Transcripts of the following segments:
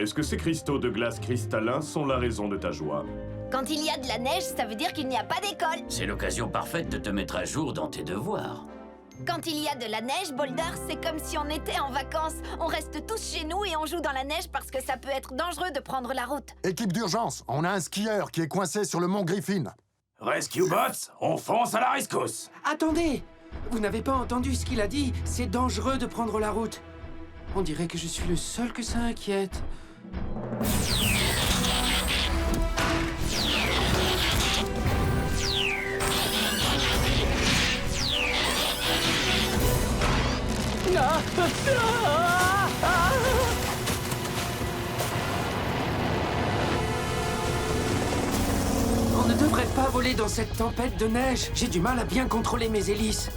Est-ce que ces cristaux de glace cristallins sont la raison de ta joie? Quand il y a de la neige, ça veut dire qu'il n'y a pas d'école. C'est l'occasion parfaite de te mettre à jour dans tes devoirs. Quand il y a de la neige, Boulder, c'est comme si on était en vacances. On reste tous chez nous et on joue dans la neige parce que ça peut être dangereux de prendre la route. Équipe d'urgence, on a un skieur qui est coincé sur le mont Griffin. Rescue Bots, on fonce à la rescousse. Attendez! Vous n'avez pas entendu ce qu'il a dit? C'est dangereux de prendre la route. On dirait que je suis le seul que ça inquiète. On ne devrait pas voler dans cette tempête de neige. J'ai du mal à bien contrôler mes hélices.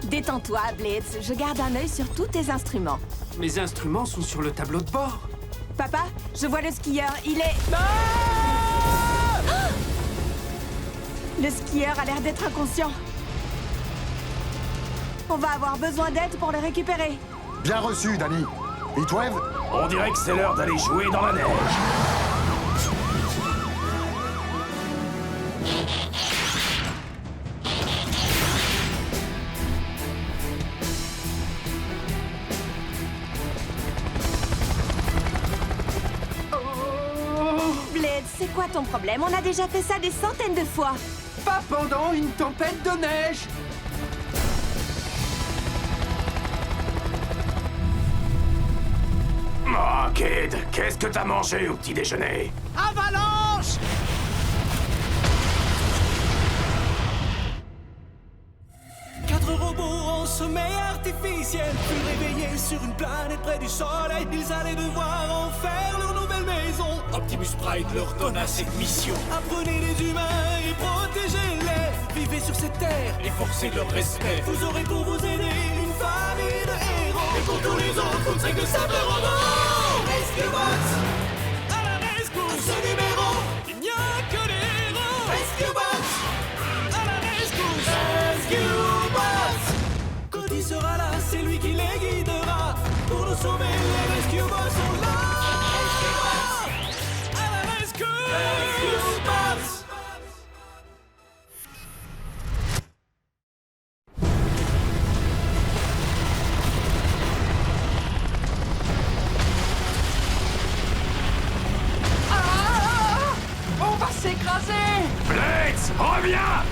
Détends-toi, Blitz. Je garde un œil sur tous tes instruments. Mes instruments sont sur le tableau de bord. Papa, je vois le skieur. Il est... Le skieur a l'air d'être inconscient. On va avoir besoin d'aide pour le récupérer. Bien reçu, Danny. Heatwave? On dirait que c'est l'heure d'aller jouer dans la neige. Blitz, c'est quoi ton problème? On a déjà fait ça des centaines de fois. Pas pendant une tempête de neige! Oh, Kid, qu'est-ce que t'as mangé au petit déjeuner? Avalanche! Quatre robots en sommeil artificiel furent réveillés sur une planète près du soleil. Ils allaient devoir en faire leur nouvelle maison. Optimus Prime leur donna cette mission. Apprenez les humains et protégez-les. Vivez sur cette terre et forcez leur respect. Vous aurez pour vous aider une famille de héros. Et pour tous les autres, vous ne serez que simples robots. Rescue Bots, à la rescousse. À ce numéro, il n'y a que des héros. Rescue Bots, à la rescousse. Rescue Bots. Cody sera là, c'est lui qui les guidera. Pour nous sauver, les Rescue Bots sont là. Rescue Bots, à la rescousse. Rescue Bots. On va s'écraser! Blitz, reviens!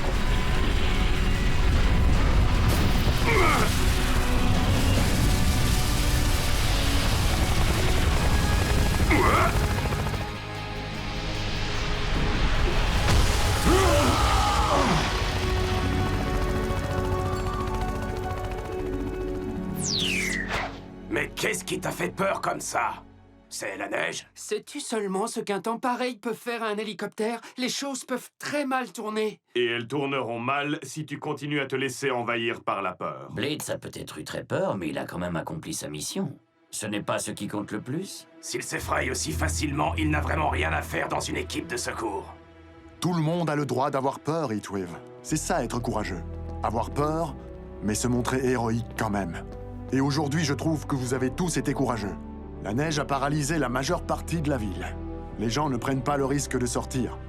Mais qu'est-ce qui t'a fait peur comme ça? C'est la neige? Sais-tu seulement ce qu'un temps pareil peut faire à un hélicoptère? Les choses peuvent très mal tourner. Et elles tourneront mal si tu continues à te laisser envahir par la peur. Blitz a peut-être eu très peur, mais il a quand même accompli sa mission. Ce n'est pas ce qui compte le plus. S'il s'effraie aussi facilement, il n'a vraiment rien à faire dans une équipe de secours. Tout le monde a le droit d'avoir peur, Heatwave. C'est ça, être courageux. Avoir peur, mais se montrer héroïque quand même. Et aujourd'hui, je trouve que vous avez tous été courageux. La neige a paralysé la majeure partie de la ville. Les gens ne prennent pas le risque de sortir.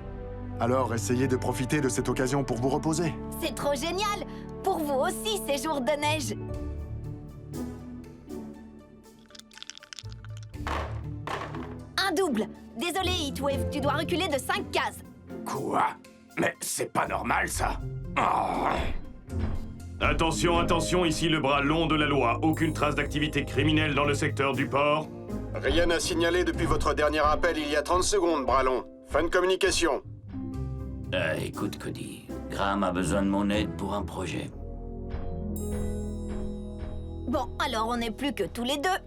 Alors, essayez de profiter de cette occasion pour vous reposer. C'est trop génial. Pour vous aussi, ces jours de neige. Un double. Désolé, Heatwave, tu dois reculer de 5 cases. Quoi? Mais c'est pas normal, ça. Oh. Attention, attention, ici le bras long de la loi. Aucune trace d'activité criminelle dans le secteur du port. Rien à signaler depuis votre dernier appel il y a 30 secondes, bras long. Fin de communication. Écoute, Cody, Graham a besoin de mon aide pour un projet. Bon, alors on n'est plus que tous les deux.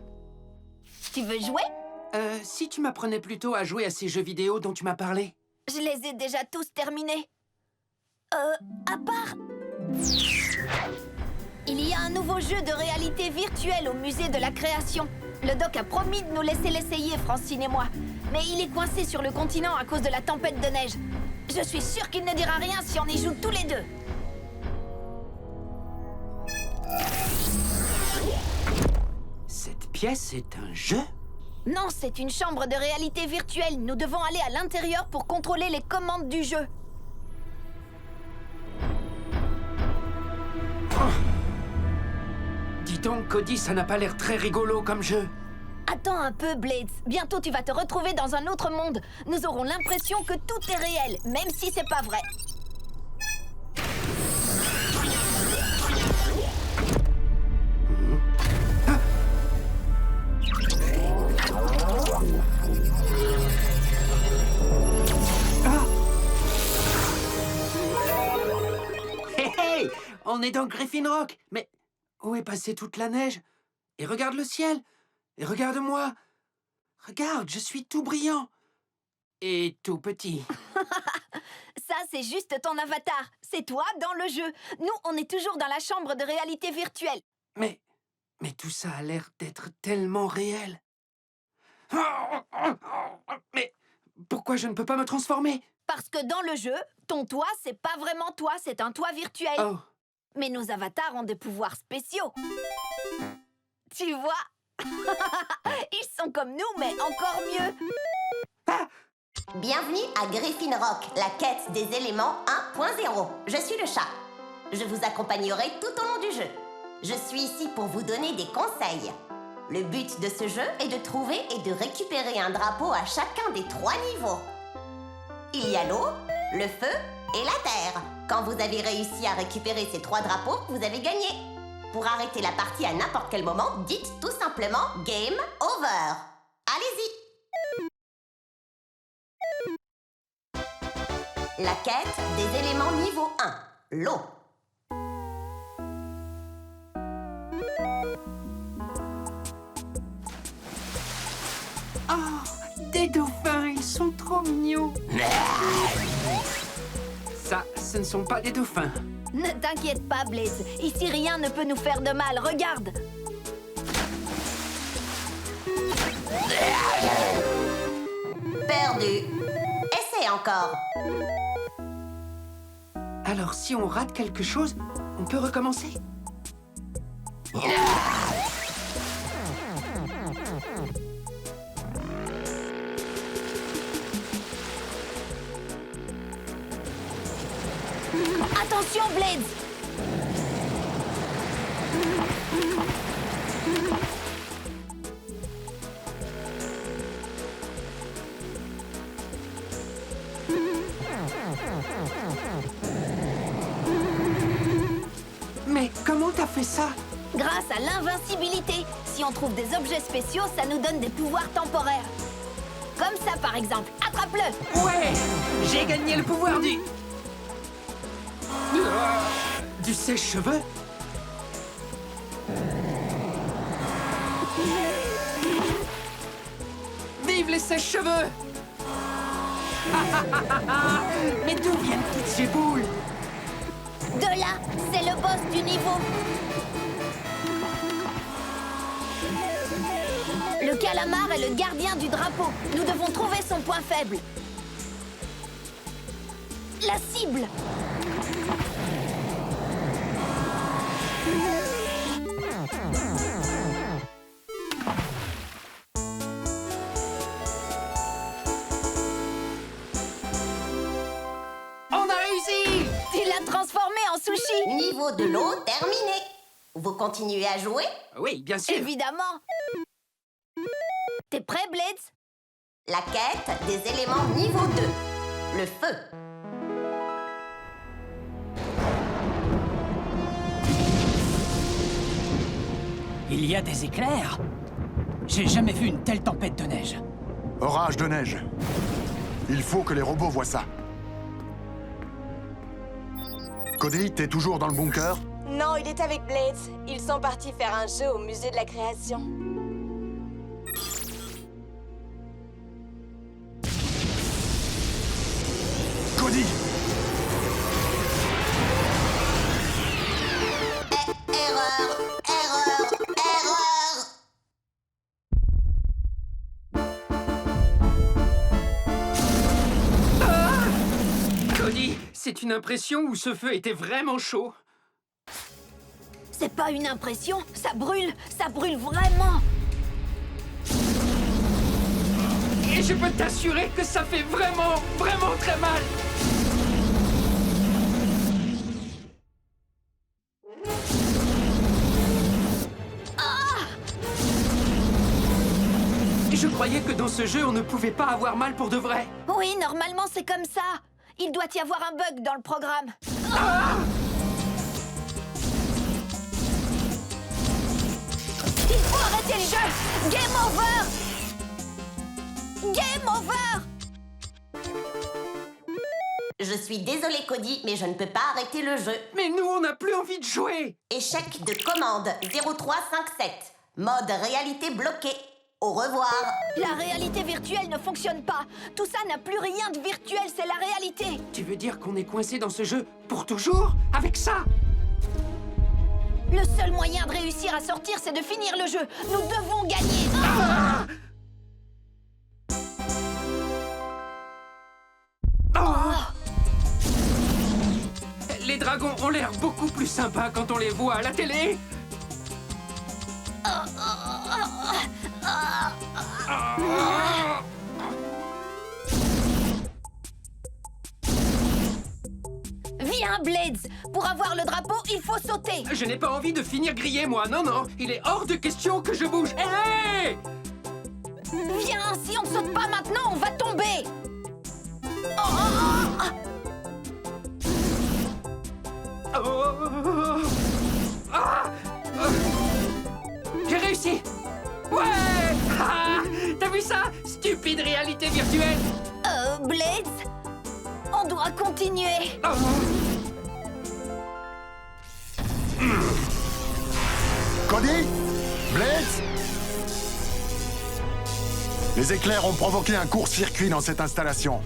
Tu veux jouer? Si tu m'apprenais plutôt à jouer à ces jeux vidéo dont tu m'as parlé. Je les ai déjà tous terminés. À part... Il y a un nouveau jeu de réalité virtuelle au musée de la création. Le doc a promis de nous laisser l'essayer, Francine et moi. Mais il est coincé sur le continent à cause de la tempête de neige. Je suis sûre qu'il ne dira rien si on y joue tous les deux. Cette pièce est un jeu? Non, c'est une chambre de réalité virtuelle. Nous devons aller à l'intérieur pour contrôler les commandes du jeu. Dis donc, Cody, ça n'a pas l'air très rigolo comme jeu. Attends un peu, Blades. Bientôt, tu vas te retrouver dans un autre monde. Nous aurons l'impression que tout est réel, même si c'est pas vrai. Hé hé! On est dans Griffin Rock. Mais où est passée toute la neige? Et regarde le ciel. Et regarde-moi. Regarde, je suis tout brillant. Et tout petit. Ça, c'est juste ton avatar. C'est toi dans le jeu. Nous, on est toujours dans la chambre de réalité virtuelle. Mais tout ça a l'air d'être tellement réel. Mais pourquoi je ne peux pas me transformer? Parce que dans le jeu, ton toi, c'est pas vraiment toi, c'est un toi virtuel. Oh. Mais nos avatars ont des pouvoirs spéciaux. Tu vois? Ils sont comme nous, mais encore mieux. Bienvenue à Griffin Rock, la quête des éléments 1.0. Je suis le chat. Je vous accompagnerai tout au long du jeu. Je suis ici pour vous donner des conseils. Le but de ce jeu est de trouver et de récupérer un drapeau à chacun des 3 niveaux. Il y a l'eau, le feu et la terre. Quand vous avez réussi à récupérer ces 3 drapeaux, vous avez gagné. Pour arrêter la partie à n'importe quel moment, dites tout simplement « Game over ». Allez-y! La quête des éléments niveau 1, l'eau. Oh, des dauphins, ils sont trop mignons. Ça, ce ne sont pas des dauphins. Ne t'inquiète pas, Blaze. Ici, rien ne peut nous faire de mal. Regarde. Perdu. Essaie encore. Alors, si on rate quelque chose, on peut recommencer. Attention, Blades. Mais comment t'as fait ça? Grâce à l'invincibilité. Si on trouve des objets spéciaux, ça nous donne des pouvoirs temporaires. Comme ça, par exemple. Attrape-le. Ouais! J'ai gagné le pouvoir du... Du sèche-cheveux? Vive les sèche-cheveux! Mais d'où viennent toutes ces boules? De là, c'est le boss du niveau. Le calamar est le gardien du drapeau. Nous devons trouver son point faible. La cible. On a réussi! Tu l'as transformé en sushi. Niveau de l'eau terminé. Vous continuez à jouer? Oui, bien sûr. Évidemment. T'es prêt, Blades? La quête des éléments niveau 2, le feu. Il y a des éclairs? J'ai jamais vu une telle tempête de neige. Orage de neige. Il faut que les robots voient ça. Cody, t'es toujours dans le bunker? Non, il est avec Blades. Ils sont partis faire un jeu au musée de la création. Cody! Erreur! Cody, c'est une impression où ce feu était vraiment chaud. C'est pas une impression, ça brûle vraiment. Et je peux t'assurer que ça fait vraiment, vraiment très mal. Je croyais que dans ce jeu, on ne pouvait pas avoir mal pour de vrai. Oui, normalement, c'est comme ça. Il doit y avoir un bug dans le programme. Il faut arrêter le jeu! Game over! Game over! Je suis désolée, Cody, mais je ne peux pas arrêter le jeu. Mais nous, on n'a plus envie de jouer. Échec de commande 0357. Mode réalité bloqué. Au revoir. La réalité virtuelle ne fonctionne pas. Tout ça n'a plus rien de virtuel, c'est la réalité. Tu veux dire qu'on est coincé dans ce jeu pour toujours? Avec ça? Le seul moyen de réussir à sortir, c'est de finir le jeu. Nous devons gagner. Les dragons ont l'air beaucoup plus sympas quand on les voit à la télé. Viens, Blades. Pour avoir le drapeau, il faut sauter. Je n'ai pas envie de finir grillé, moi. Non, non. Il est hors de question que je bouge. Hé! Viens, si on ne saute pas maintenant, on va tomber. J'ai réussi. Ouais! T'as vu ça? Stupide réalité virtuelle. Blades, on doit continuer. Cody? Blades? Les éclairs ont provoqué un court-circuit dans cette installation.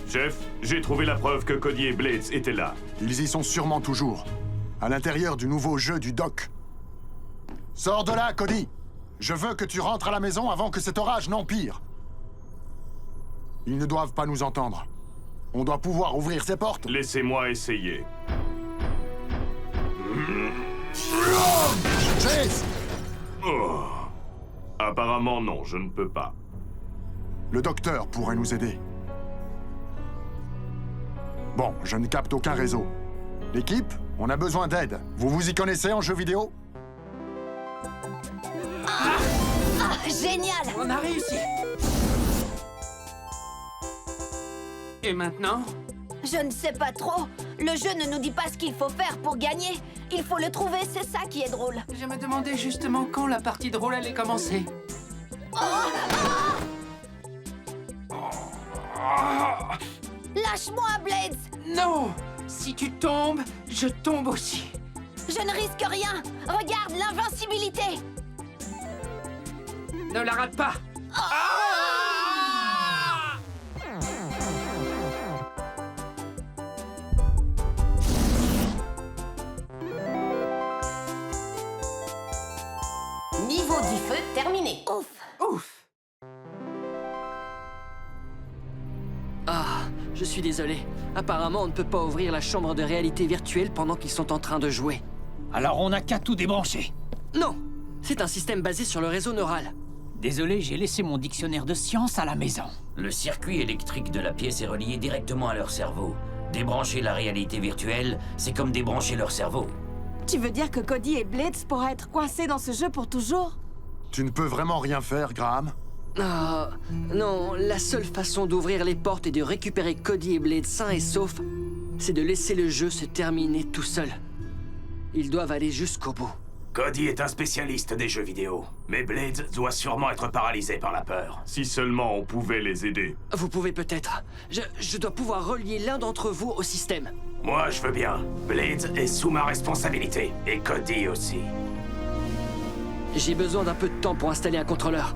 Chef, j'ai trouvé la preuve que Cody et Blades étaient là. Ils y sont sûrement toujours. À l'intérieur du nouveau jeu du doc. Sors de là, Cody! Je veux que tu rentres à la maison avant que cet orage n'empire. Ils ne doivent pas nous entendre. On doit pouvoir ouvrir ces portes. Laissez-moi essayer. Chase! Oh. Apparemment, non, je ne peux pas. Le docteur pourrait nous aider. Bon, je ne capte aucun réseau. L'équipe, on a besoin d'aide. Vous vous y connaissez en jeux vidéo? Génial! On a réussi. Et maintenant? Je ne sais pas trop. Le jeu ne nous dit pas ce qu'il faut faire pour gagner. Il faut le trouver, c'est ça qui est drôle. Je me demandais justement quand la partie drôle allait commencer. Lâche-moi, Blades! Non! Si tu tombes, je tombe aussi. Je ne risque rien. Regarde l'invincibilité. Ne la rate pas. Niveau du feu terminé. Ouf. Ouf. Je suis désolé. Apparemment, on ne peut pas ouvrir la chambre de réalité virtuelle pendant qu'ils sont en train de jouer. Alors on n'a qu'à tout débrancher. Non! C'est un système basé sur le réseau neural. Désolé, j'ai laissé mon dictionnaire de sciences à la maison. Le circuit électrique de la pièce est relié directement à leur cerveau. Débrancher la réalité virtuelle, c'est comme débrancher leur cerveau. Tu veux dire que Cody et Blades pourraient être coincés dans ce jeu pour toujours? Tu ne peux vraiment rien faire, Graham? Non, la seule façon d'ouvrir les portes et de récupérer Cody et Blade sains et saufs, c'est de laisser le jeu se terminer tout seul. Ils doivent aller jusqu'au bout. Cody est un spécialiste des jeux vidéo, mais Blades doit sûrement être paralysé par la peur. Si seulement on pouvait les aider. Vous pouvez peut-être. Je dois pouvoir relier l'un d'entre vous au système. Moi, je veux bien. Blades est sous ma responsabilité, et Cody aussi. J'ai besoin d'un peu de temps pour installer un contrôleur.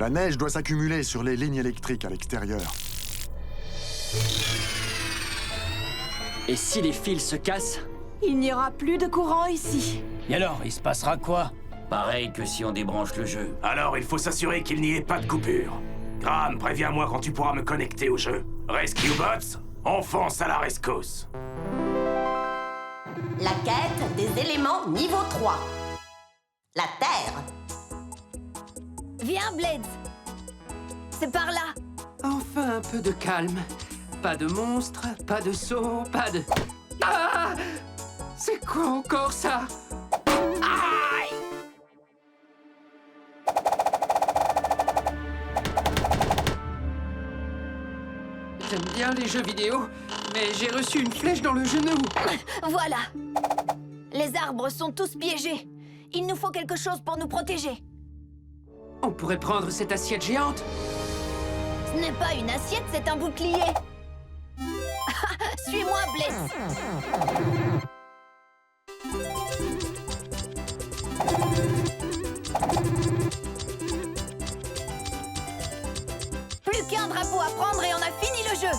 La neige doit s'accumuler sur les lignes électriques à l'extérieur. Et si les fils se cassent? Il n'y aura plus de courant ici. Et alors, il se passera quoi? Pareil que si on débranche le jeu. Alors, il faut s'assurer qu'il n'y ait pas de coupure. Graham, préviens-moi quand tu pourras me connecter au jeu. Rescue Bots, on fonce à la rescousse. La quête des éléments niveau 3. La Terre. Viens, Blades. C'est par là. Enfin un peu de calme. Pas de monstres, pas de sauts, pas de... Ah! C'est quoi encore ça? Aïe! J'aime bien les jeux vidéo, mais j'ai reçu une flèche dans le genou. Voilà. Les arbres sont tous piégés. Il nous faut quelque chose pour nous protéger. On pourrait prendre cette assiette géante. Ce n'est pas une assiette, c'est un bouclier. Suis-moi, Blades. Plus qu'un drapeau à prendre et on a fini le jeu.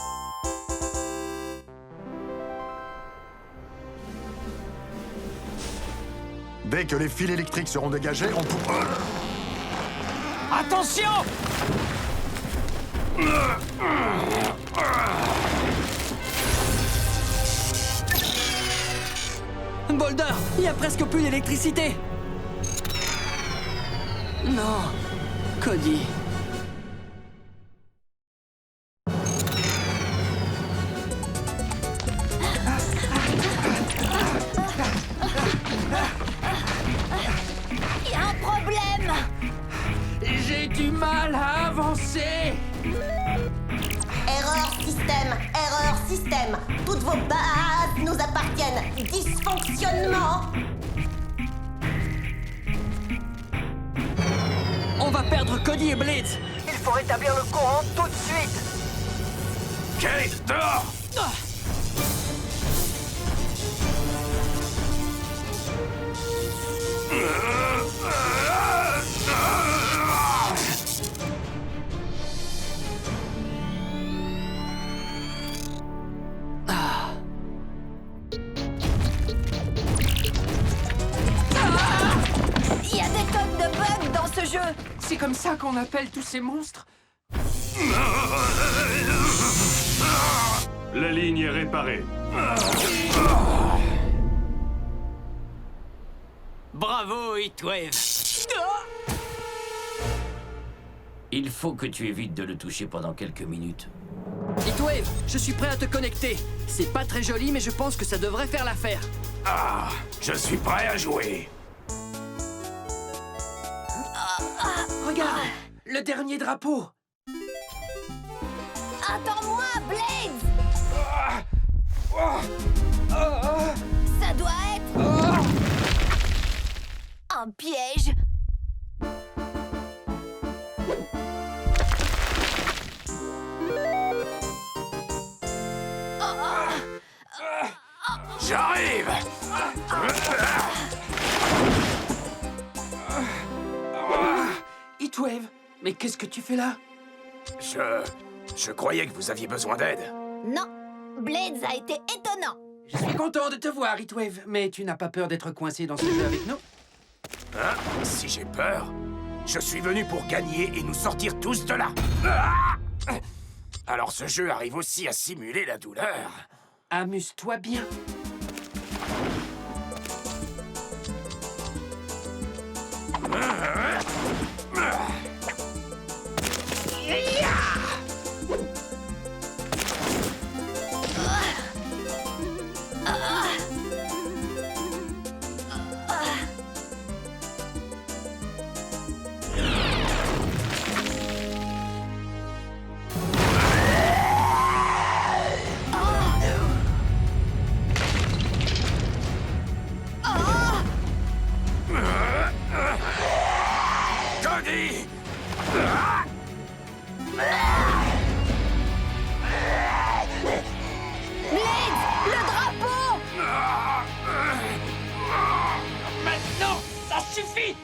Dès que les fils électriques seront dégagés, on pourra... Attention! Boulder, il y a presque plus d'électricité. Non, Cody. Il y a un problème. J'ai du mal à avancer. Erreur système. Toutes vos bases nous appartiennent. Dysfonctionnement. On va perdre Cody et Blades. Il faut rétablir le courant tout de suite. Kate, dehors! Il y a des tonnes de bugs dans ce jeu. C'est comme ça qu'on appelle tous ces monstres? La ligne est réparée. Bravo, Heatwave. Il faut que tu évites de le toucher pendant quelques minutes. Heatwave, je suis prêt à te connecter. C'est pas très joli, mais je pense que ça devrait faire l'affaire. Ah, je suis prêt à jouer. Regarde, le dernier drapeau. Attends-moi, Blades. Ça doit être un piège. J'arrive! Heatwave, mais qu'est-ce que tu fais là? Je croyais que vous aviez besoin d'aide. Non, Blades a été étonnant. Je suis content de te voir, Heatwave, mais tu n'as pas peur d'être coincé dans ce jeu avec nous? Hein? Si j'ai peur, je suis venu pour gagner et nous sortir tous de là. Ah! Alors ce jeu arrive aussi à simuler la douleur. Amuse-toi bien. Cody! Blades, le drapeau. Maintenant, ça suffit.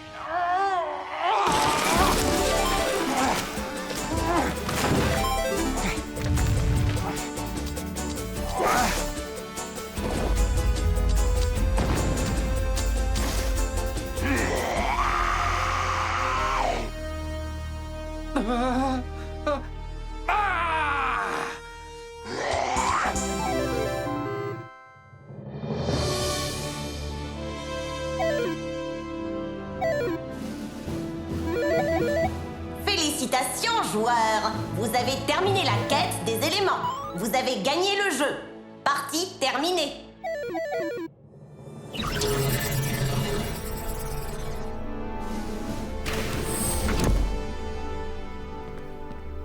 Félicitations, joueurs! Vous avez terminé la quête des éléments. Vous avez gagné le jeu. Partie terminée.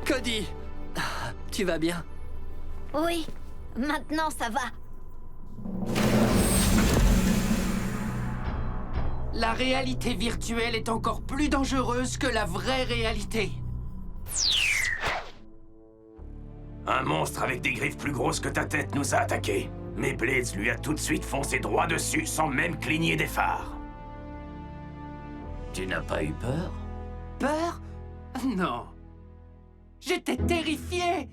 Cody, tu vas bien? Oui, maintenant ça va. La réalité virtuelle est encore plus dangereuse que la vraie réalité. Un monstre avec des griffes plus grosses que ta tête nous a attaqués. Mais Blades lui a tout de suite foncé droit dessus sans même cligner des phares. Tu n'as pas eu peur? Peur? Non. J'étais terrifié.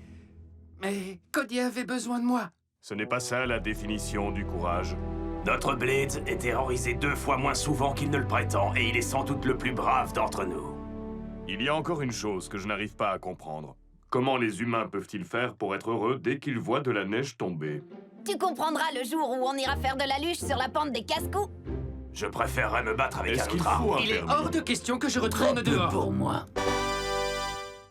Mais Cody avait besoin de moi. Ce n'est pas ça la définition du courage. Notre Blades est terrorisé 2 fois moins souvent qu'il ne le prétend, et il est sans doute le plus brave d'entre nous. Il y a encore une chose que je n'arrive pas à comprendre. Comment les humains peuvent-ils faire pour être heureux dès qu'ils voient de la neige tomber? Tu comprendras le jour où on ira faire de la luge sur la pente des casse-cous. Je préférerais me battre avec un autre arme. Il est hors de question que je retourne Très peu dehors. pour moi.